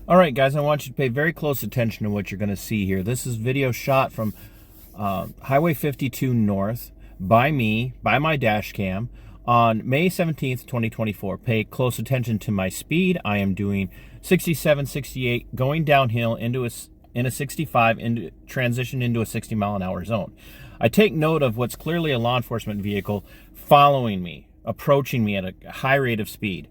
All right, guys, I want you to pay very close attention to what you're going to see here. This is video shot from Highway 52 North by me, by my dash cam, on May 17th, 2024. Pay close attention to my speed. I am doing 67, 68, going downhill in a 65, transition into a 60 mile an hour zone. I take note of what's clearly a law enforcement vehicle following me, approaching me at a high rate of speed.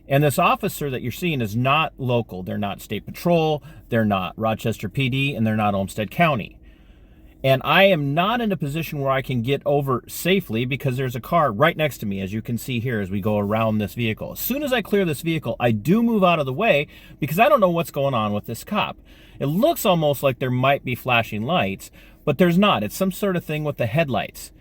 And this officer that you're seeing is not local. They're not State Patrol, they're not Rochester PD, and they're not Olmsted County. And I am not in a position where I can get over safely because there's a car right next to me, as you can see here as we go around this vehicle. As soon as I clear this vehicle, I do move out of the way because I don't know what's going on with this cop. It looks almost like there might be flashing lights, but there's not. It's some sort of thing with the headlights.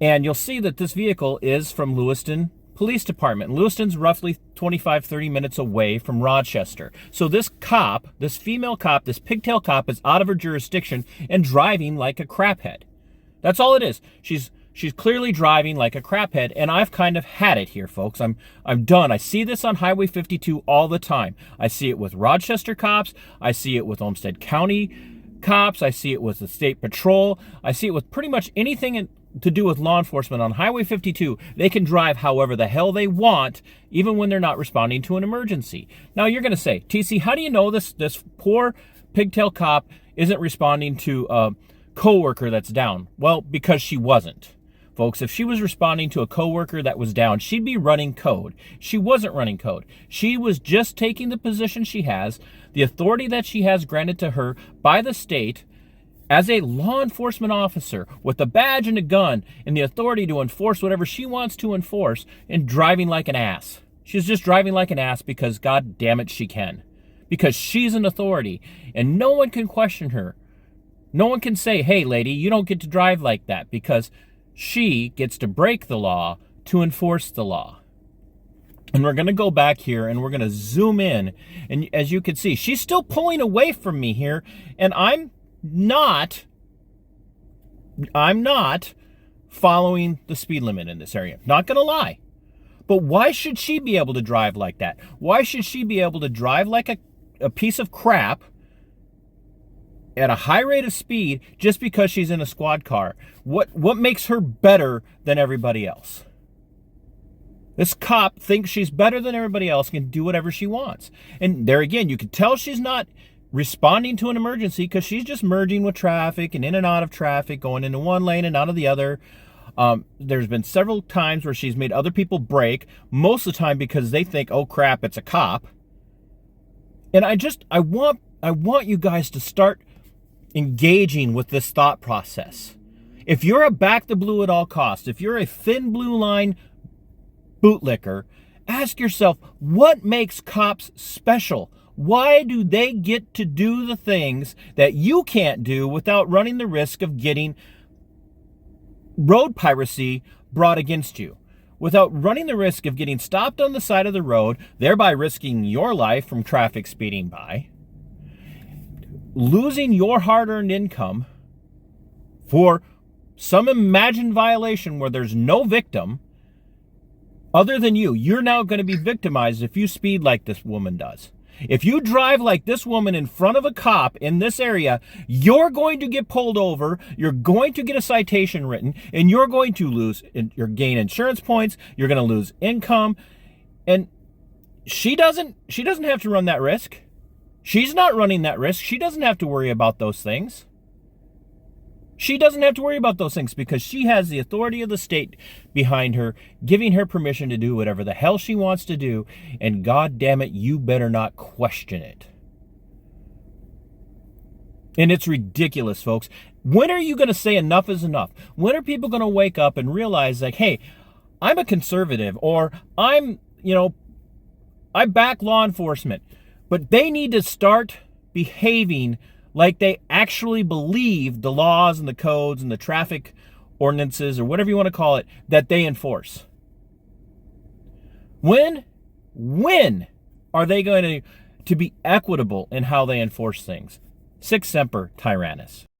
And you'll see that this vehicle is from Lewiston Police Department. Lewiston's roughly 25-30 minutes away from Rochester. So this cop, this female cop, this pigtail cop is out of her jurisdiction and driving like a craphead. That's all it is. She's clearly driving like a craphead, and I've kind of had it here, folks. I'm done. I see this on Highway 52 all the time. I see it with Rochester cops. I see it with Olmsted County cops. I see it with the State Patrol. I see it with pretty much anything to do with law enforcement on Highway 52. They can drive however the hell they want, even when they're not responding to an emergency. Now you're going to say, TC, how do you know this poor pigtail cop isn't responding to a coworker that's down? Well, because she wasn't. Folks, if she was responding to a coworker that was down, she'd be running code. She wasn't running code. She was just taking the position she has, the authority that she has granted to her by the state, as a law enforcement officer with a badge and a gun and the authority to enforce whatever she wants to enforce, and driving like an ass. She's just driving like an ass because, God damn it, she can. Because she's an authority and no one can question her. No one can say, hey, lady, you don't get to drive like that, because she gets to break the law to enforce the law. And we're going to go back here and we're going to zoom in. And as you can see, she's still pulling away from me here, and I'm not following the speed limit in this area. Not gonna lie. But why should she be able to drive like that? Why should she be able to drive like a piece of crap at a high rate of speed just because she's in a squad car? What makes her better than everybody else? This cop thinks she's better than everybody else, can do whatever she wants. And there again, you can tell she's not responding to an emergency because she's just merging with traffic and in and out of traffic, going into one lane and out of the other. There's been several times where she's made other people brake, most of the time because they think, oh crap, it's a cop. And I want you guys to start engaging with this thought process. If you're a back the blue at all costs, if you're a thin blue line bootlicker, ask yourself, what makes cops special? Why do they get to do the things that you can't do without running the risk of getting road piracy brought against you? Without running the risk of getting stopped on the side of the road, thereby risking your life from traffic speeding by, losing your hard-earned income for some imagined violation where there's no victim other than you. You're now going to be victimized if you speed like this woman does. If you drive like this woman in front of a cop in this area, you're going to get pulled over, you're going to get a citation written, and you're going to gain insurance points, you're going to lose income, and she doesn't have to run that risk. She's not running that risk. She doesn't have to worry about those things. She doesn't have to worry about those things because she has the authority of the state behind her, giving her permission to do whatever the hell she wants to do, and God damn it, you better not question it. And it's ridiculous, folks. When are you going to say enough is enough? When are people going to wake up and realize, like, hey, I'm a conservative, or I back law enforcement, but they need to start behaving like they actually believe the laws and the codes and the traffic ordinances, or whatever you want to call it, that they enforce? When are they going to be equitable in how they enforce things? Sic semper tyrannis.